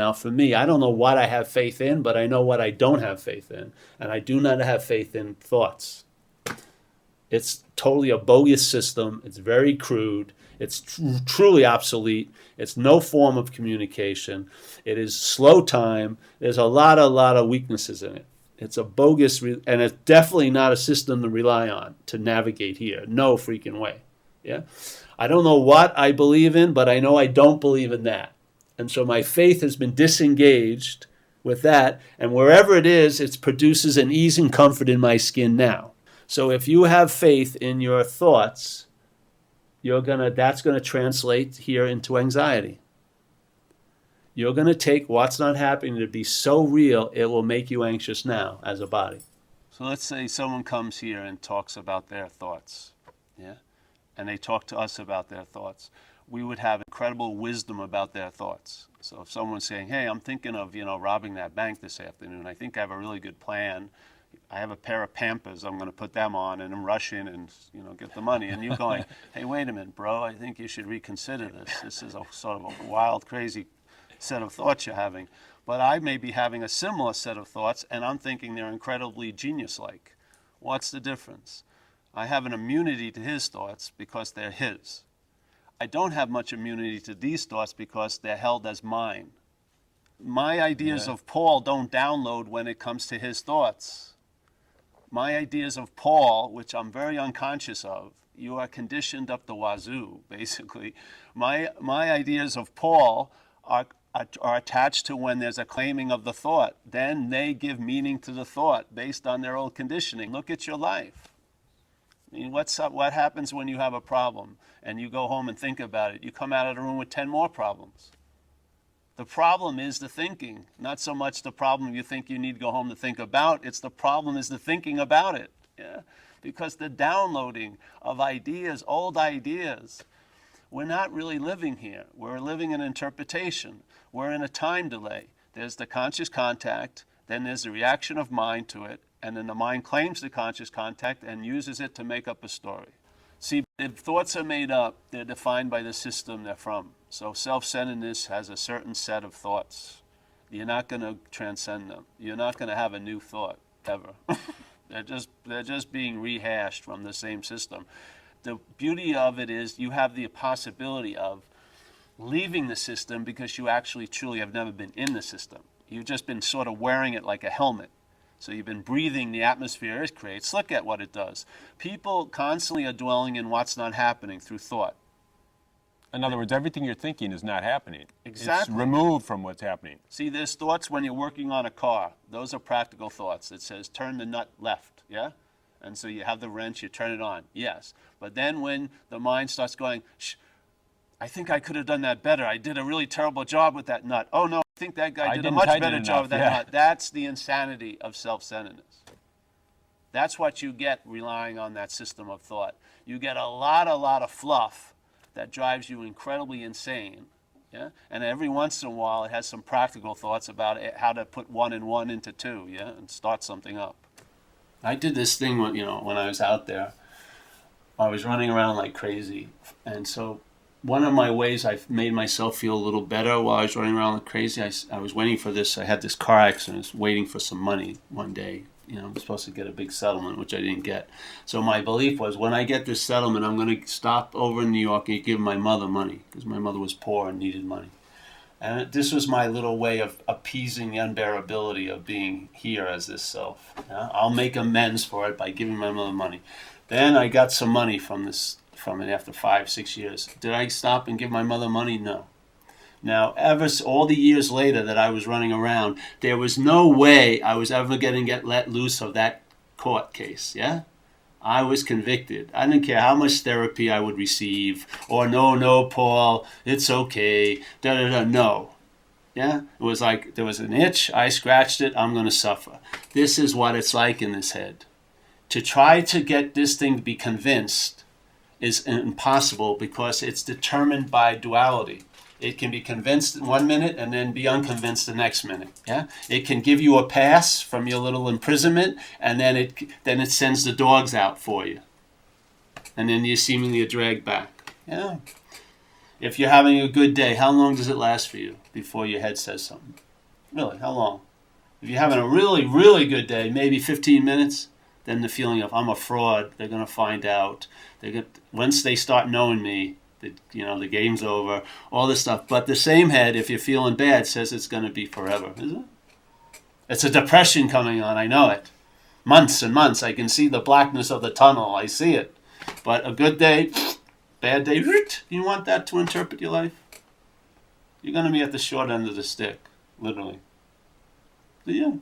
Now, for me, I don't know what I have faith in, but I know what I don't have faith in. And I do not have faith in thoughts. It's totally a bogus system. It's very crude. It's truly obsolete. It's no form of communication. It is slow time. There's a lot of weaknesses in it. It's a bogus, and it's definitely not a system to rely on to navigate here. No freaking way. Yeah, I don't know what I believe in, but I know I don't believe in that. And so my faith has been disengaged with that, and wherever it is, it produces an ease and comfort in my skin now. So if you have faith in your thoughts, that's gonna translate here into anxiety. You're gonna take what's not happening to be so real, it will make you anxious now as a body. So let's say someone comes here and talks about their thoughts, yeah, and they talk to us about their thoughts. We would have incredible wisdom about their thoughts. So if someone's saying, "Hey, I'm thinking of robbing that bank this afternoon. I think I have a really good plan. I have a pair of Pampers. I'm going to put them on, and I'm rushing and get the money." And you're going, "Hey, wait a minute, bro. I think you should reconsider this. This is a sort of a wild, crazy set of thoughts you're having." But I may be having a similar set of thoughts, and I'm thinking they're incredibly genius-like. What's the difference? I have an immunity to his thoughts because they're his. I don't have much immunity to these thoughts because they're held as mine. My ideas of Paul don't download when it comes to his thoughts. My ideas of Paul, which I'm very unconscious of, you are conditioned up the wazoo, basically. My ideas of Paul are attached to when there's a claiming of the thought. Then they give meaning to the thought based on their old conditioning. Look at your life. I mean, what happens when you have a problem and you go home and think about it? You come out of the room with 10 more problems. The problem is the thinking, not so much the problem you think you need to go home to think about. It's the problem is the thinking about it. Yeah? Because the downloading of ideas, old ideas, we're not really living here. We're living in interpretation. We're in a time delay. There's the conscious contact, then there's the reaction of mind to it, and then the mind claims the conscious contact and uses it to make up a story. See, if thoughts are made up, they're defined by the system they're from. So self-centeredness has a certain set of thoughts. You're not going to transcend them. You're not going to have a new thought, ever. They're just being rehashed from the same system. The beauty of it is you have the possibility of leaving the system because you actually truly have never been in the system. You've just been sort of wearing it like a helmet. So you've been breathing the atmosphere it creates. Look at what it does. People constantly are dwelling in what's not happening through thought. In other words, everything you're thinking is not happening. Exactly. It's removed from what's happening. See, there's thoughts when you're working on a car. Those are practical thoughts. It says, turn the nut left, yeah? And so you have the wrench, you turn it on, yes. But then when the mind starts going, shh, I think I could have done that better. I did a really terrible job with that nut. Oh, no, I think that guy did a much better job with that nut. That's the insanity of self-centeredness. That's what you get relying on that system of thought. You get a lot of fluff that drives you incredibly insane. Yeah? And every once in a while, it has some practical thoughts about how to put 1 and 1 into 2, yeah, and start something up. I did this thing when I was out there. I was running around like crazy, and so one of my ways I made myself feel a little better while I was running around like crazy, I was waiting for this. I had this car accident. I was waiting for some money one day. I was supposed to get a big settlement, which I didn't get. So my belief was, when I get this settlement, I'm going to stop over in New York and give my mother money, because my mother was poor and needed money. And this was my little way of appeasing the unbearability of being here as this self. I'll make amends for it by giving my mother money. Then I got some money from it after 5-6 years. Did I stop and give my mother money? No. Now, all the years later that I was running around, there was no way I was ever going to get let loose of that court case, yeah? I was convicted. I didn't care how much therapy I would receive, or no, Paul, it's okay, no. Yeah? It was like there was an itch, I scratched it, I'm going to suffer. This is what it's like in this head. To try to get this thing to be convinced is impossible because it's determined by duality. It can be convinced in 1 minute and then be unconvinced the next minute. Yeah, it can give you a pass from your little imprisonment, and then it sends the dogs out for you, and then you seemingly are dragged back. Yeah, If you're having a good day, how long does it last for you before your head says something? Really, how long? If you're having a really, really good day, maybe 15 minutes, then the feeling of I'm a fraud, they're going to find out. Once they start knowing me, the game's over, all this stuff. But the same head, if you're feeling bad, says it's going to be forever, isn't it? It's a depression coming on, I know it. Months and months, I can see the blackness of the tunnel, I see it. But a good day, bad day, you want that to interpret your life? You're going to be at the short end of the stick, literally. But yeah.